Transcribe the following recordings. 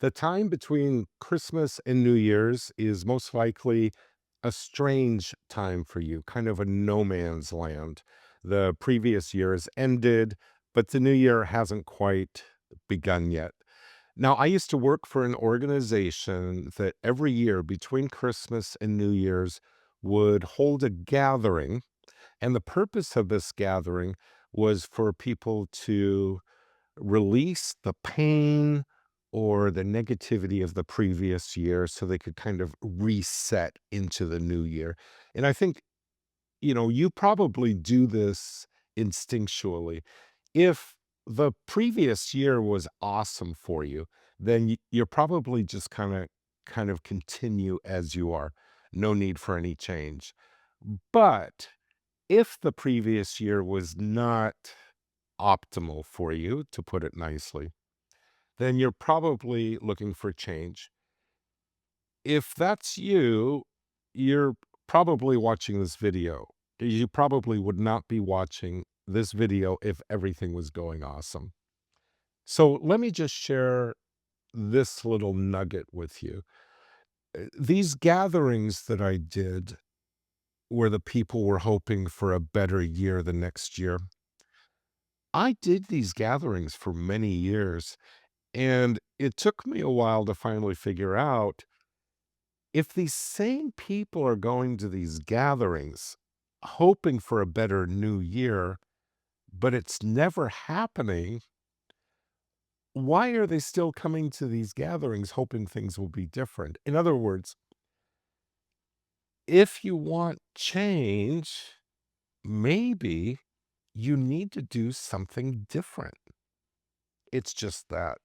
The time between Christmas and New Year's is most likely a strange time for you, kind of a no man's land. The previous year has ended, but the new year hasn't quite begun yet. Now, I used to work for an organization that every year between Christmas and New Year's would hold a gathering. And the purpose of this gathering was for people to release the pain or the negativity of the previous year so they could kind of reset into the new year. And I think, you probably do this instinctually. If the previous year was awesome for you, then you're probably just kind of continue as you are. No need for any change. But if the previous year was not optimal for you, to put it nicely, then you're probably looking for change. If that's you, you're probably watching this video. You probably would not be watching this video if everything was going awesome. So let me just share this little nugget with you. These gatherings that I did where the people were hoping for a better year the next year, I did these gatherings for many years. And it took me a while to finally figure out if these same people are going to these gatherings hoping for a better new year, but it's never happening, why are they still coming to these gatherings hoping things will be different? In other words, if you want change, maybe you need to do something different. It's just that.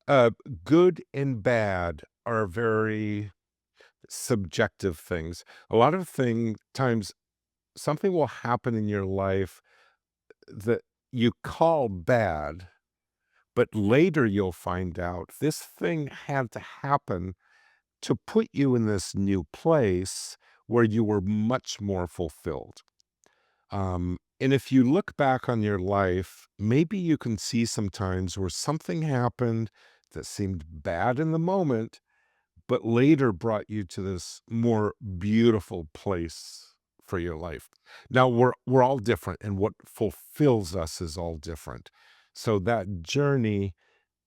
Uh, Good and bad are very subjective things. A lot of times something will happen in your life that you call bad, but later you'll find out this thing had to happen to put you in this new place where you were much more fulfilled. And if you look back on your life, maybe you can see some times where something happened that seemed bad in the moment, but later brought you to this more beautiful place for your life. Now we're all different and what fulfills us is all different. So that journey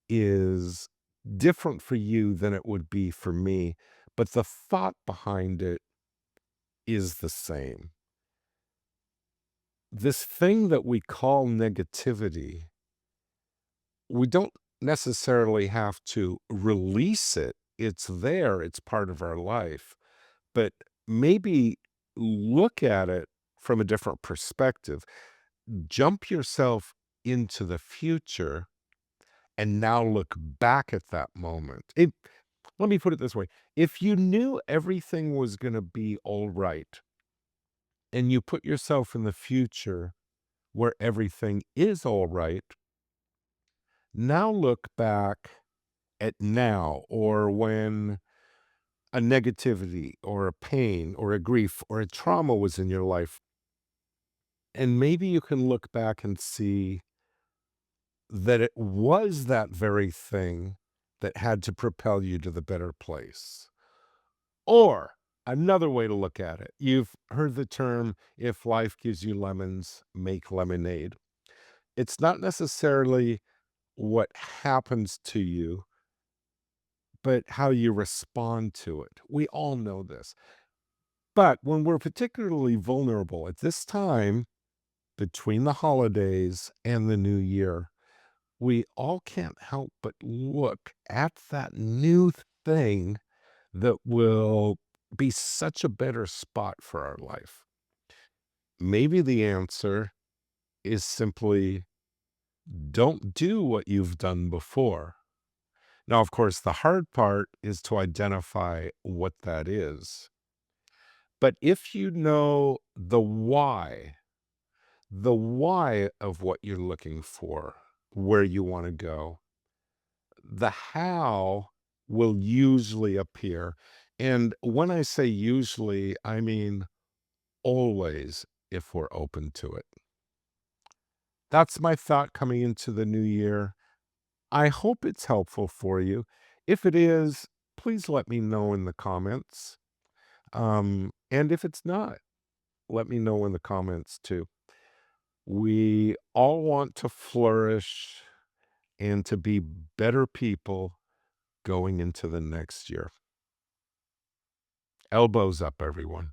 is different for you than it would be for me, but the thought behind it is the same. This thing that we call negativity, we don't necessarily have to release it. It's there, it's part of our life. But maybe look at it from a different perspective. Jump yourself into the future and now look back at that moment. Let me put it this way. If you knew everything was going to be all right and you put yourself in the future where everything is all right, now look back at now or when a negativity or a pain or a grief or a trauma was in your life. And maybe you can look back and see that it was that very thing that had to propel you to the better place. Or another way to look at it, you've heard the term, if life gives you lemons, make lemonade. It's not necessarily what happens to you, but how you respond to it. We all know this. But when we're particularly vulnerable at this time between the holidays and the new year, we all can't help but look at that new thing that will be such a better spot for our life. Maybe the answer is simply don't do what you've done before. Now, of course, the hard part is to identify what that is. But if you know the why of what you're looking for, where you want to go, the how will usually appear. And when I say usually, I mean always if we're open to it. That's my thought coming into the new year. I hope it's helpful for you. If it is, please let me know in the comments. And if it's not, let me know in the comments too. We all want to flourish and to be better people going into the next year. Elbows up, everyone.